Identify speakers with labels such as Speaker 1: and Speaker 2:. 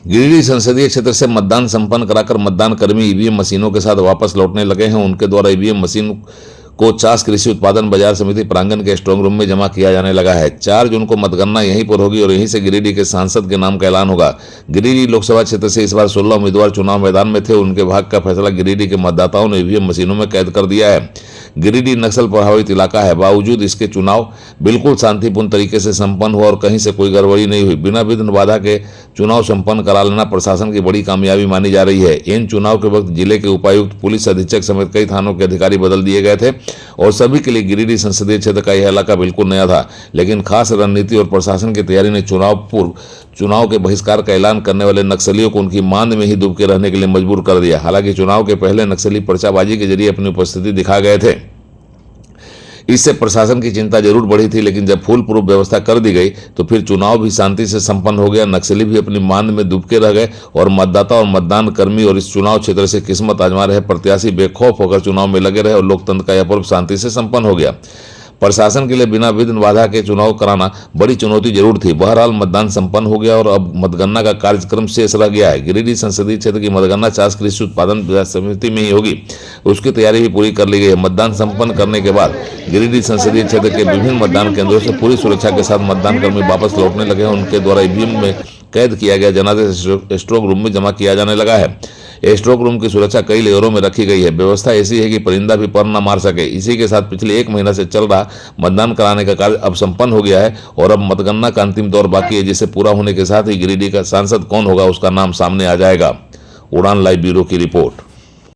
Speaker 1: गिरिडीह संसदीय क्षेत्र से मतदान संपन्न कराकर मतदान कर्मी ईवीएम मशीनों के साथ वापस लौटने लगे हैं। उनके द्वारा ईवीएम मशीन को चास कृषि उत्पादन बाजार समिति प्रांगण के स्ट्रांग रूम में जमा किया जाने लगा है। 4 जून को मतगणना यहीं पर होगी और यहीं से गिरिडीह के सांसद के नाम का ऐलान होगा। गिरिडीह लोकसभा क्षेत्र से इस बार 16 उम्मीदवार चुनाव मैदान में थे। उनके भाग्य का फैसला गिरिडीह के मतदाताओं ने ईवीएम मशीनों में कैद कर दिया है। गिरिडीह नक्सल प्रभावित इलाका है, बावजूद इसके चुनाव बिल्कुल शांतिपूर्ण तरीके से संपन्न हुआ और कहीं से कोई गड़बड़ी नहीं हुई। बिना विघ्न बाधा के चुनाव संपन्न करा लेना प्रशासन की बड़ी कामयाबी मानी जा रही है। इन चुनाव के वक्त जिले के उपायुक्त, पुलिस अधीक्षक समेत कई थानों के अधिकारी बदल दिए गए थे और सभी के लिए गिरिडीह संसदीय क्षेत्र का यह इलाका बिल्कुल नया था। लेकिन खास रणनीति और प्रशासन की तैयारी ने चुनाव पूर्व चुनाव के बहिष्कार का ऐलान करने वाले नक्सलियों को उनकी मांद में ही डूब के रहने के लिए मजबूर कर दिया। हालांकि चुनाव के पहले नक्सली पर्चाबाजी के जरिए अपनी उपस्थिति दिखा गए थे। इससे प्रशासन की चिंता जरूर बढ़ी थी, लेकिन जब फुल प्रूफ व्यवस्था कर दी गई तो फिर चुनाव भी शांति से संपन्न हो गया। नक्सली भी अपनी मांद में डूब के रह गए और मतदाता और मतदान कर्मी और इस चुनाव क्षेत्र से किस्मत आजमा रहे प्रत्याशी बेखौफ होकर चुनाव में लगे रहे और लोकतंत्र का यह पर्व शांति से संपन्न हो गया। प्रशासन के लिए बिना विघ्न बाधा के चुनाव कराना बड़ी चुनौती जरूर थी। बहरहाल मतदान संपन्न हो गया और अब मतगणना का कार्यक्रम शेष रह गया है। गिरिडीह संसदीय क्षेत्र की मतगणना चास कृषि उत्पादन समिति में ही होगी। उसकी तैयारी भी पूरी कर ली गई है। मतदान संपन्न करने के बाद गिरिडीह संसदीय क्षेत्र के विभिन्न मतदान केंद्रों से पूरी सुरक्षा के साथ मतदान कर्मी वापस लौटने लगे हैं। उनके द्वारा ईवीएम में कैद किया गया जनादेश स्ट्रांग रूम में जमा किया जाने लगा है। स्ट्रांग रूम की सुरक्षा कई लेयरों में रखी गई है। व्यवस्था ऐसी है कि परिंदा भी पर न मार सके। इसी के साथ पिछले 1 महीना से चल रहा मतदान कराने का कार्य अब संपन्न हो गया है और अब मतगणना का अंतिम दौर बाकी है, जिसे पूरा होने के साथ ही गिरिडीह का सांसद कौन होगा उसका नाम सामने आ जाएगा। उड़ान लाइव ब्यूरो की रिपोर्ट।